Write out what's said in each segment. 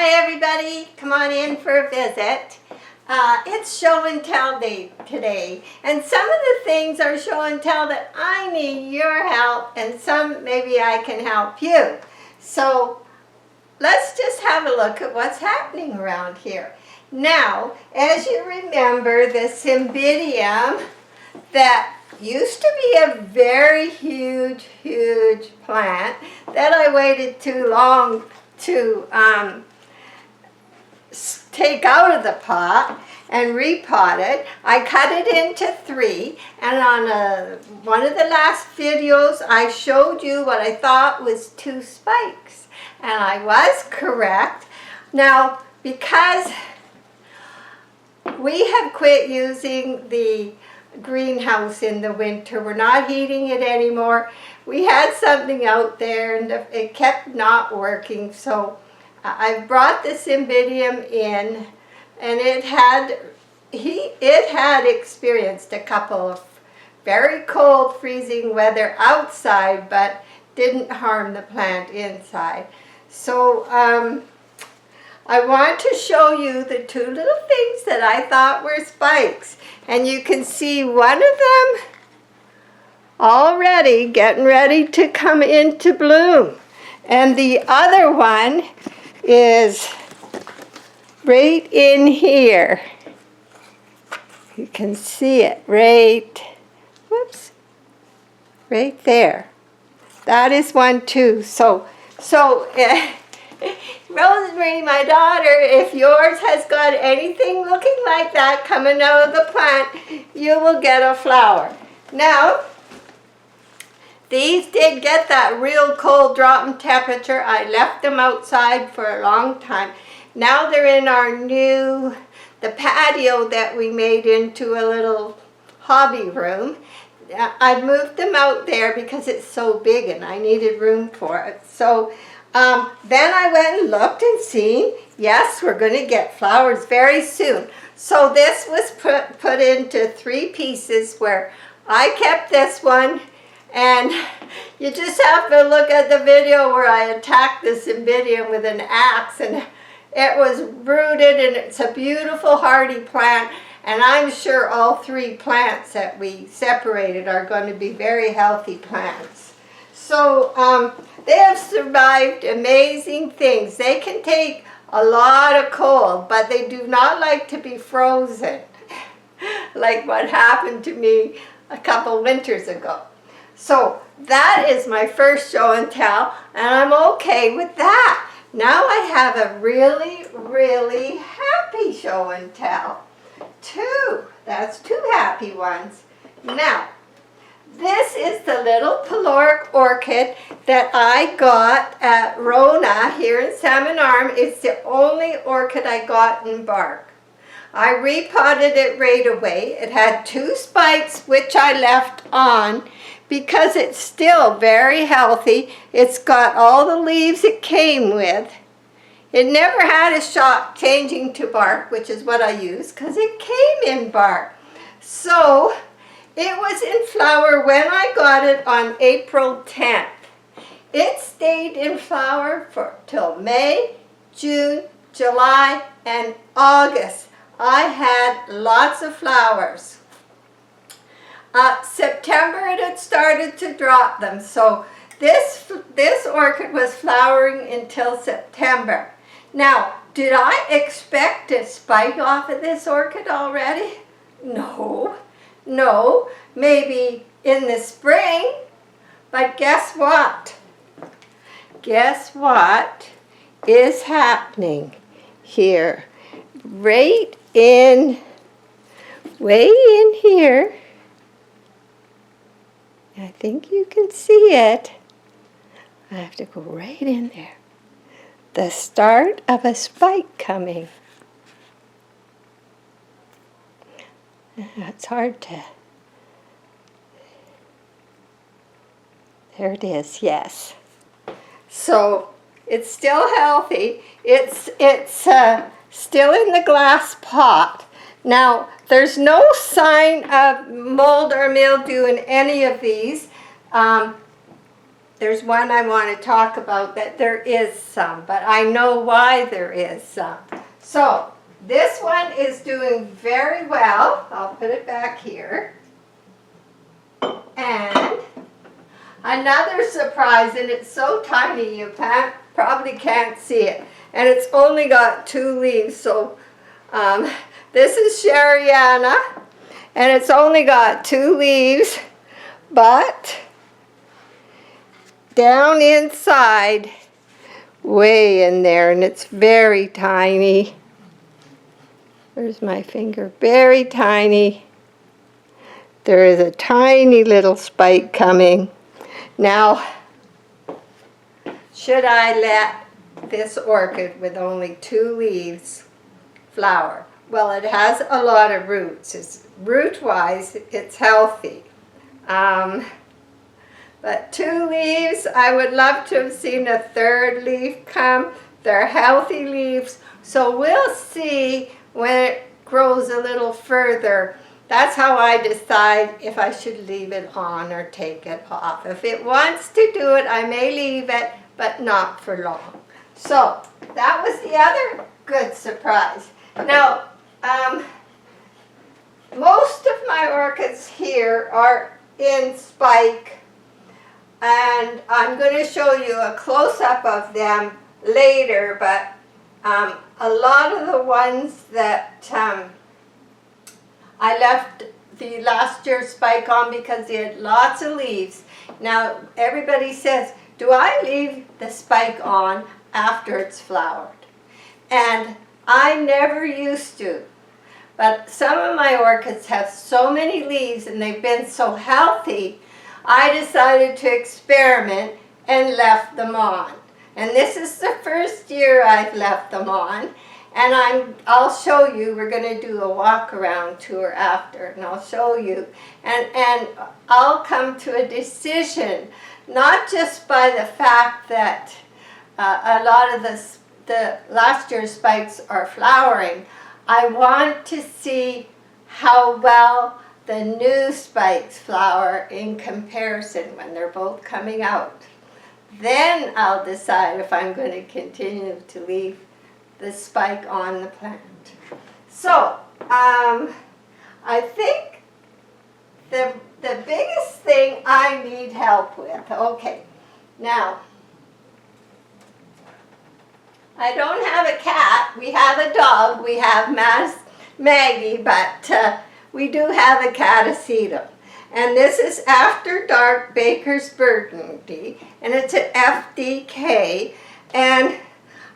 Hi everybody, come on in for a visit. It's show and tell day today, and some of the things are show and tell that I need your help, and some maybe I can help you. So let's just have a look at what's happening around here. Now, as you remember, the Cymbidium that used to be a very huge plant that I waited too long to take out of the pot and repot it. I cut it into 3, and on one of the last videos I showed you what I thought was 2 spikes, and I was correct. Now, because we have quit using the greenhouse in the winter, we're not heating it anymore. We had something out there and it kept not working, so I brought the Cymbidium in, and it had experienced a couple of very cold, freezing weather outside, but didn't harm the plant inside. So I want to show you the 2 little things that I thought were spikes, and you can see one of them already getting ready to come into bloom, and the other one is right in here. You can see it right there. That is one too. So Rosemary, my daughter, if yours has got anything looking like that coming out of the plant, you will get a flower. Now, these did get that real cold drop in temperature. I left them outside for a long time. Now they're in our the patio that we made into a little hobby room. I moved them out there because it's so big and I needed room for it. So then I went and looked and seen, yes, we're going to get flowers very soon. So this was put into 3 pieces where I kept this one. And you just have to look at the video where I attacked the Cymbidium with an axe, and it was rooted, and it's a beautiful hardy plant, and I'm sure all 3 plants that we separated are going to be very healthy plants. So they have survived amazing things. They can take a lot of cold, but they do not like to be frozen, like what happened to me a couple winters ago. So that is my first show and tell, and I'm okay with that. Now I have a really happy show and tell. 2. That's 2 happy ones. Now, this is the little pyloric orchid that I got at Rona here in Salmon Arm. It's the only orchid I got in bark. I repotted it right away. It had 2 spikes, which I left on, because it's still very healthy. It's got all the leaves it came with. It never had a shot changing to bark, which is what I use, because it came in bark. So it was in flower when I got it on April 10th. It stayed in flower till May, June, July, and August. I had lots of flowers. September it had started to drop them, so this orchid was flowering until September. Now, did I expect a spike off of this orchid already? No, maybe in the spring, but guess what? Guess what is happening here? Way in here. I think you can see it. I have to go right in there. The start of a spike coming. It's hard to... There it is, yes. So it's still healthy. It's still in the glass pot. Now, there's no sign of mold or mildew in any of these. there's one I want to talk about that there is some, but I know why there is some. So this one is doing very well. I'll put it back here. And another surprise, and it's so tiny you probably can't see it. And it's only got 2 leaves, so this is Sheriana, and it's only got 2 leaves, but down inside, way in there, and it's very tiny. There's my finger, very tiny. There is a tiny little spike coming. Now, should I let this orchid with only 2 leaves flower? Well, it has a lot of roots. Root-wise, it's healthy. But 2 leaves, I would love to have seen a 3rd leaf come. They're healthy leaves, so we'll see when it grows a little further. That's how I decide if I should leave it on or take it off. If it wants to do it, I may leave it, but not for long. So that was the other good surprise. Now, most of my orchids here are in spike, and I'm going to show you a close-up of them later, but a lot of the ones that I left the last year's spike on because they had lots of leaves. Now, everybody says, do I leave the spike on after it's flowered? And I never used to. But some of my orchids have so many leaves and they've been so healthy, I decided to experiment and left them on. And this is the first year I've left them on. And I'll show you, we're going to do a walk-around tour after, and I'll show you. And I'll come to a decision, not just by the fact that a lot of the last year's spikes are flowering. I want to see how well the new spikes flower in comparison when they're both coming out. Then I'll decide if I'm going to continue to leave the spike on the plant. So, I think the biggest thing I need help with, okay, now, I don't have a cat, we have a dog, we have Maggie, but we do have a Catasetum. And this is After Dark Baker's Burgundy, and it's an FDK, and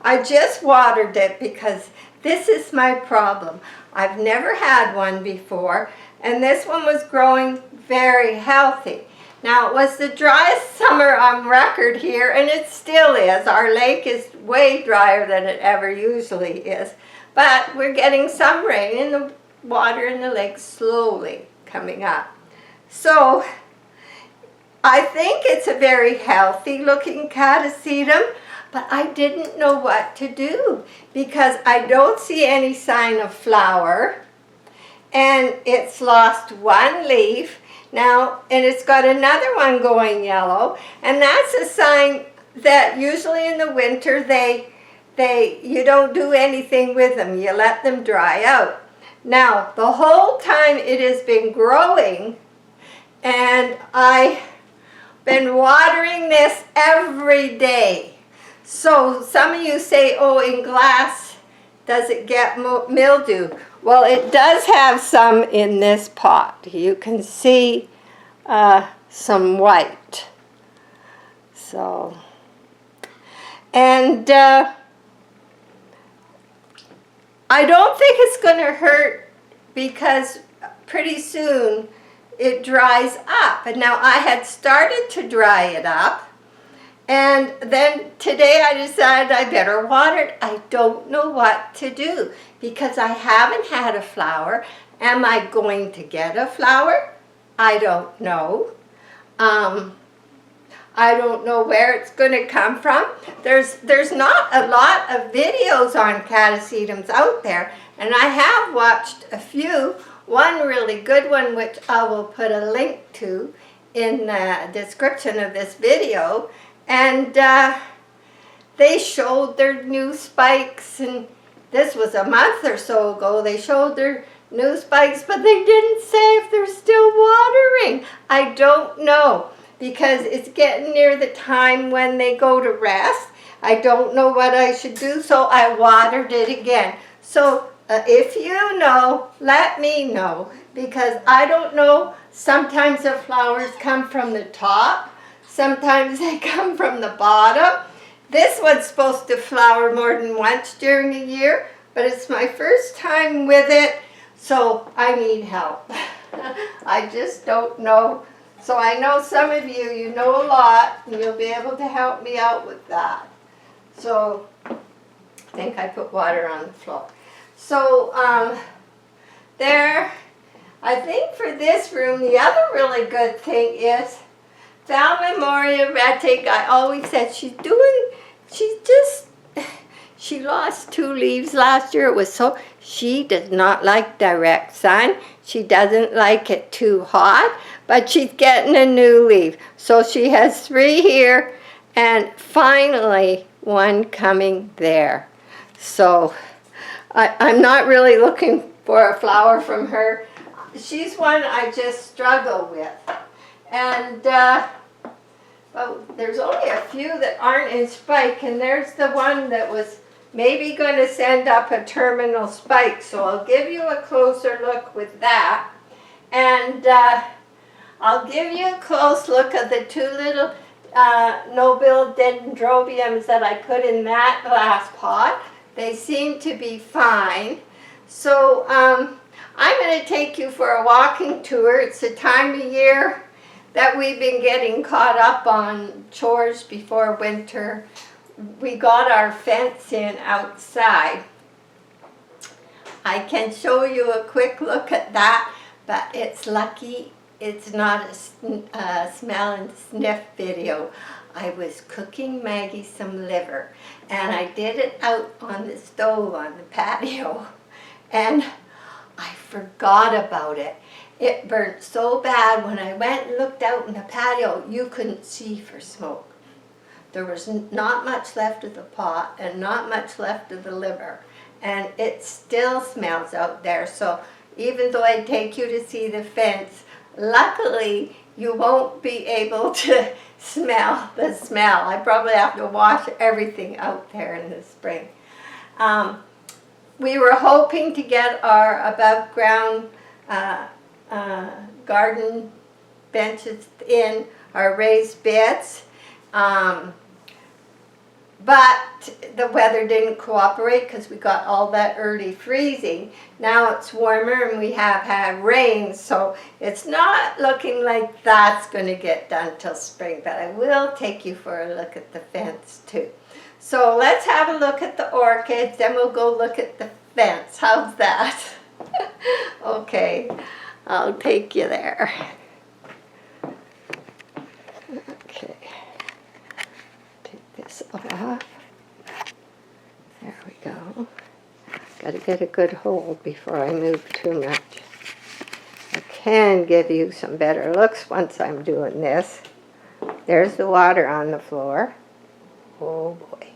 I just watered it because this is my problem. I've never had one before, and this one was growing very healthy. Now, it was the driest summer on record here, and it still is. Our lake is way drier than it ever usually is, but we're getting some rain, and the water in the lake slowly coming up. So, I think it's a very healthy looking Catasetum, but I didn't know what to do because I don't see any sign of flower, and it's lost 1 leaf now, and it's got another one going yellow, and that's a sign that usually in the winter you don't do anything with them. You let them dry out. Now, the whole time it has been growing, and I've been watering this every day. So some of you say, oh, in glass, does it get mildew? Well, it does have some in this pot. You can see some white. So, and I don't think it's going to hurt because pretty soon it dries up. And now I had started to dry it up. And then today I decided I better water it. I don't know what to do because I haven't had a flower. Am I going to get a flower? I don't know. I don't know where it's going to come from. There's not a lot of videos on Catasetums out there, and I have watched a few. One really good one, which I will put a link to, in the description of this video, and they showed their new spikes, and this was a month or so ago. They showed their new spikes, but they didn't say if they're still watering. I don't know, because it's getting near the time when they go to rest. I don't know what I should do, so I watered it again. So if you know, let me know, because I don't know. Sometimes the flowers come from the top, sometimes they come from the bottom. This one's supposed to flower more than once during a year, but it's my first time with it, so I need help. I just don't know. So I know some of you, you know a lot, and you'll be able to help me out with that. So I think I put water on the floor. So there, I think for this room, the other really good thing is Val Memoria Retic. I always said she lost 2 leaves last year. It was so, she does not like direct sun. She doesn't like it too hot, but she's getting a new leaf. So she has 3 here, and finally 1 coming there. So I'm not really looking for a flower from her. She's one I just struggle with. And but there's only a few that aren't in spike, and there's the one that was maybe going to send up a terminal spike. So I'll give you a closer look with that. And I'll give you a close look at the 2 little no-bill dendrobiums that I put in that glass pot. They seem to be fine. So I'm going to take you for a walking tour. It's the time of year that we've been getting caught up on chores before winter. We got our fence in outside. I can show you a quick look at that, but it's lucky it's not a smell and sniff video. I was cooking Maggie some liver, and I did it out on the stove on the patio, and I forgot about it. It burnt so bad when I went and looked out in the patio, you couldn't see for smoke. There was not much left of the pot and not much left of the liver, and it still smells out there. So even though I take you to see the fence, luckily you won't be able to smell the smell. I probably have to wash everything out there in the spring. We were hoping to get our above ground garden benches in our raised beds, but the weather didn't cooperate because we got all that early freezing. Now it's warmer and we have had rain, so it's not looking like that's going to get done till spring, but I will take you for a look at the fence too. So let's have a look at the orchids, then we'll go look at the fence. How's that? Okay, I'll take you there. Okay, take this off. There we go. Got to get a good hold before I move too much. I can give you some better looks once I'm doing this. There's the water on the floor. Oh boy.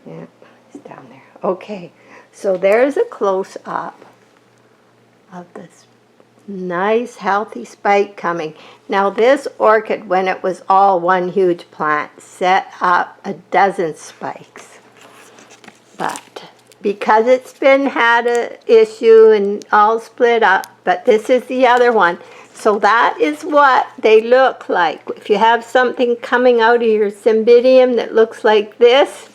Yeah, it's down there. Okay, so there's a close-up of this nice healthy spike coming. Now this orchid, when it was all one huge plant, set up a dozen spikes. But because it's been had an issue and all split up, but this is the other one. So that is what they look like. If you have something coming out of your Cymbidium that looks like this,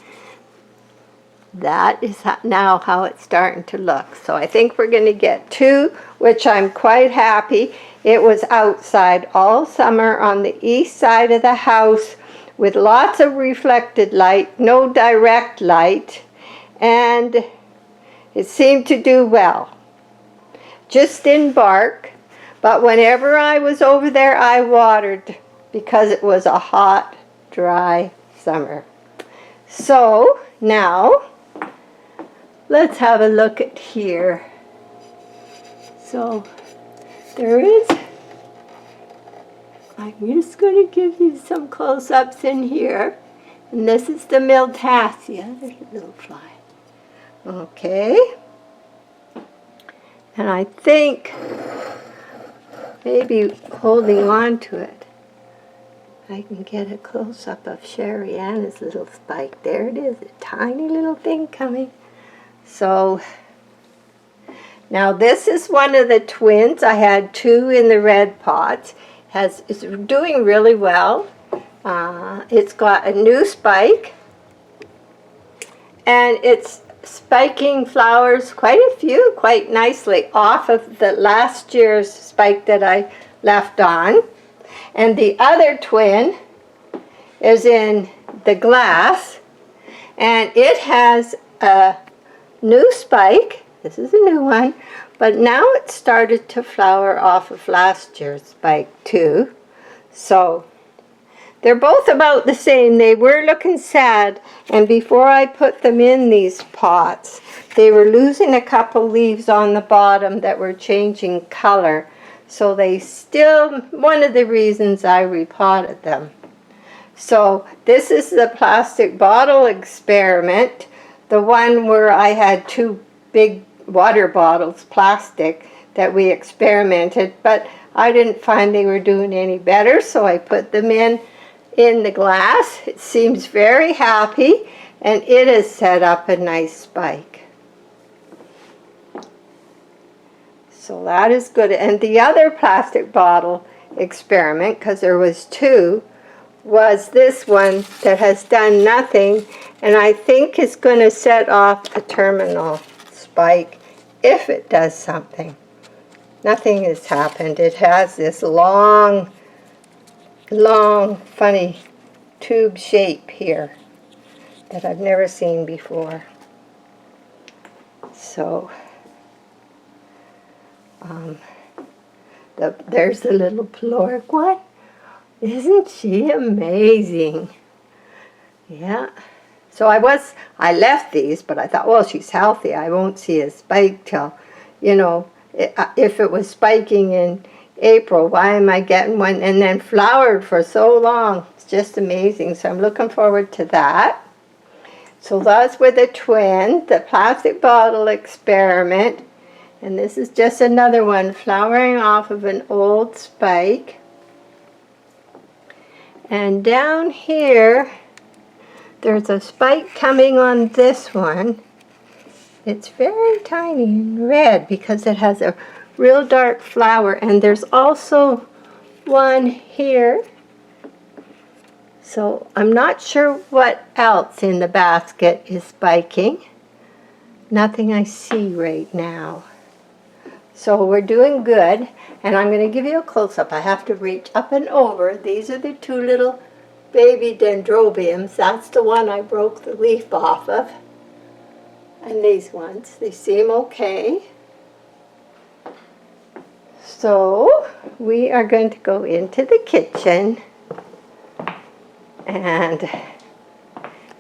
that is now how it's starting to look. So I think we're going to get 2, which I'm quite happy. It was outside all summer on the east side of the house with lots of reflected light, no direct light, and it seemed to do well. Just in bark, but whenever I was over there I watered because it was a hot, dry summer. So now let's have a look at here. So there is I'm just going to give you some close-ups in here. And this is the Miltassia. There's a little fly. Okay. And I think maybe holding on to it, I can get a close-up of Sherry Anna's little spike. There it is, a tiny little thing coming. So now this is one of the twins. I had two in the red pots. It's doing really well. It's got a new spike, and it's spiking flowers, quite a few, quite nicely, off of the last year's spike that I left on. And the other twin is in the glass, and it has a new spike. This is a new one, but now it started to flower off of last year's spike too. So they're both about the same. They were looking sad, and before I put them in these pots, they were losing a couple leaves on the bottom that were changing color. So they still, one of the reasons I repotted them. So this is the plastic bottle experiment, the one where I had two big water bottles, plastic, that we experimented, but I didn't find they were doing any better, so I put them in the glass. It seems very happy, and it has set up a nice spike. So that is good. And the other plastic bottle experiment, because there was two, was this one that has done nothing, and I think is going to set off a terminal spike if it does something. Nothing has happened. It has this long, funny tube shape here that I've never seen before. So there's the little Ploric one. Isn't she amazing? Yeah. So I left these, but I thought, well, she's healthy. I won't see a spike till, if it was spiking in April, why am I getting one? And then flowered for so long. It's just amazing. So I'm looking forward to that. So those were the twin, the plastic bottle experiment. And this is just another one flowering off of an old spike. And down here, there's a spike coming on this one. It's very tiny and red because it has a real dark flower. And there's also one here. So I'm not sure what else in the basket is spiking. Nothing I see right now. So we're doing good, and I'm going to give you a close-up. I have to reach up and over. These are the two little baby dendrobiums. That's the one I broke the leaf off of. And these ones, they seem okay. So we are going to go into the kitchen. And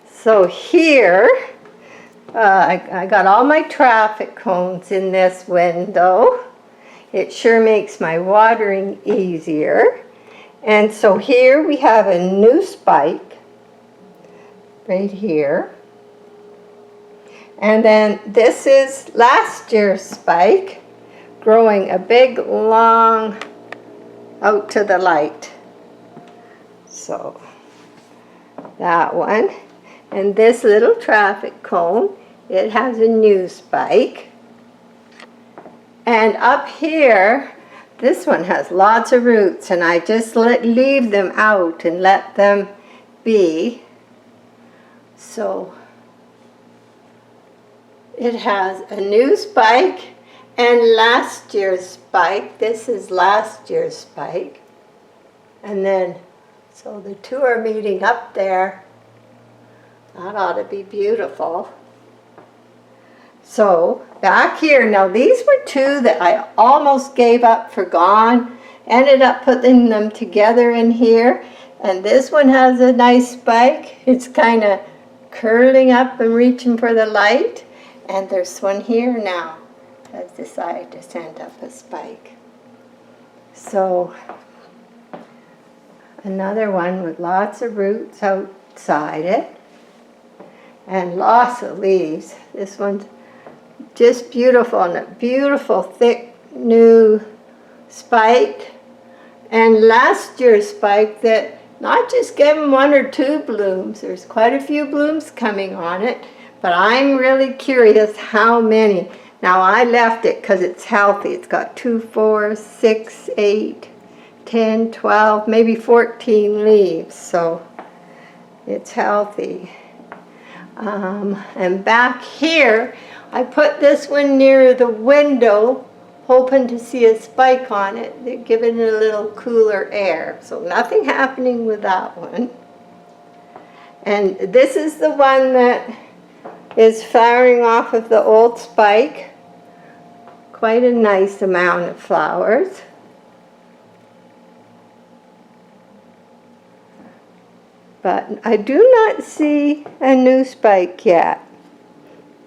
so here, I got all my traffic cones in this window. It sure makes my watering easier. And so here we have a new spike right here. And then this is last year's spike growing a big long out to the light. So that one. And this little traffic cone, it has a new spike. And up here, this one has lots of roots, and I just leave them out and let them be. So it has a new spike and last year's spike. This is last year's spike. And then, so the two are meeting up there. That ought to be beautiful. So back here, now these were two that I almost gave up for gone. Ended up putting them together in here. And this one has a nice spike. It's kind of curling up and reaching for the light. And there's one here now has decided to send up a spike. So Another one with lots of roots outside it. And lots of leaves. This one's just beautiful, and a beautiful thick new spike. And last year's spike that not just given 1 or 2 blooms, there's quite a few blooms coming on it, but I'm really curious how many. Now I left it because it's healthy. It's got 2, 4, 6, 8, 10, 12, maybe 14 leaves, so it's healthy. And back here, I put this one near the window, hoping to see a spike on it. They're giving it a little cooler air. So nothing happening with that one. And this is the one that is flowering off of the old spike. Quite a nice amount of flowers. But I do not see a new spike yet.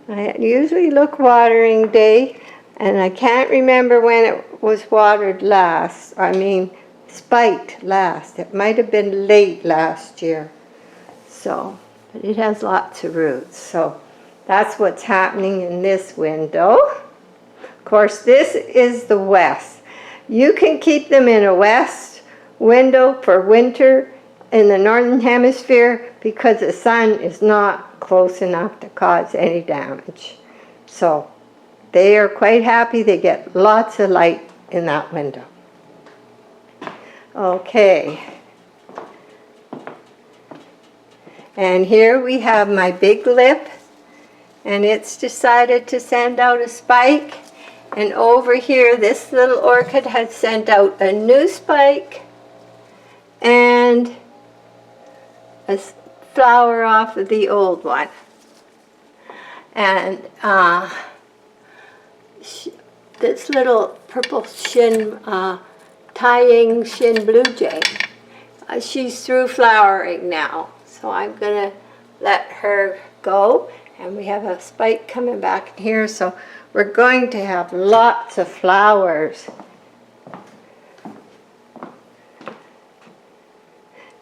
I usually look watering day, and I can't remember when it was watered last. I mean, spiked last. It might have been late last year. So, but it has lots of roots. So that's what's happening in this window. Of course, this is the west. You can keep them in a west window for winter in the northern hemisphere because the sun is not close enough to cause any damage. So they are quite happy. They get lots of light in that window. Okay. And here we have my big lip, and it's decided to send out a spike. And over here, this little orchid has sent out a new spike and a flower off of the old one. And this little purple shin, tying shin blue jay, she's through flowering now. So I'm going to let her go. And we have a spike coming back in here. So we're going to have lots of flowers.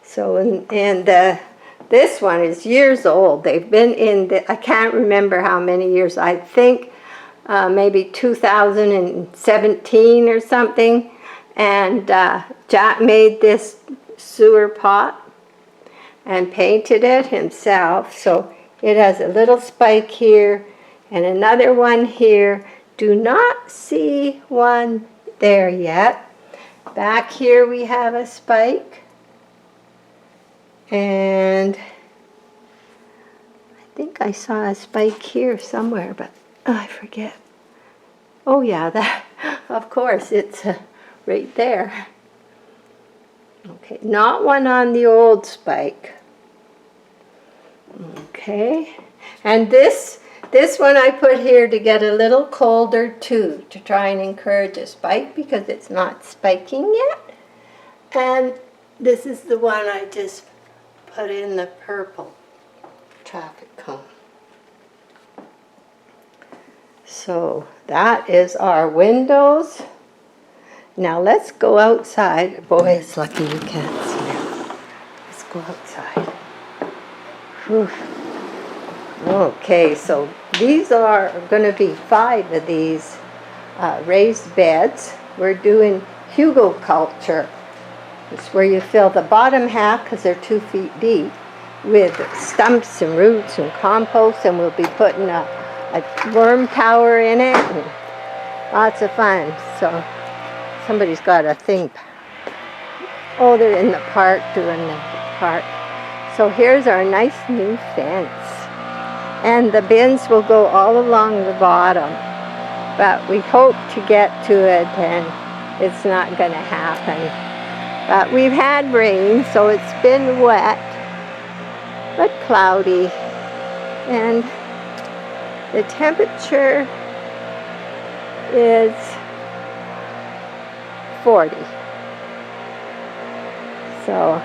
So, this one is years old. They've been in, I can't remember how many years. I think maybe 2017 or something. And Jack made this sewer pot and painted it himself. So it has a little spike here and another one here. Do not see one there yet. Back here we have a spike. And I think I saw a spike here somewhere, but I forget. Oh yeah, that, of course, it's right there. Okay, not one on the old spike. Okay, and this one I put here to get a little colder too, to try and encourage a spike because it's not spiking yet. And this is the one I just put in the purple traffic cone. So that is our windows. Now let's go outside. Boy, it's lucky you can't see it. Let's go outside. Whew. Okay, so these are going to be 5 of these raised beds. We're doing hugelkultur. It's where you fill the bottom half, because they're 2 feet deep, with stumps and roots and compost, and we'll be putting a worm tower in it, and lots of fun. So somebody's got a thing. Oh, they're in the park doing the park. So here's our nice new fence. And the bins will go all along the bottom. But we hope to get to it, and it's not going to happen. But we've had rain, so it's been wet, but cloudy. And the temperature is 40. So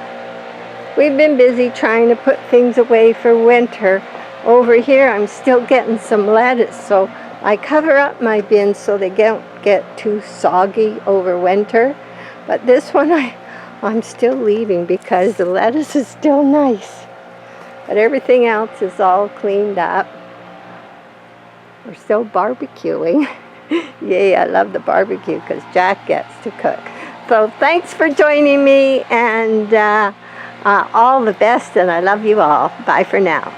we've been busy trying to put things away for winter. Over here I'm still getting some lettuce, so I cover up my bins so they don't get too soggy over winter. But this one I'm still leaving because the lettuce is still nice. But everything else is all cleaned up. We're still barbecuing. Yay, I love the barbecue because Jack gets to cook. So thanks for joining me, and all the best, and I love you all. Bye for now.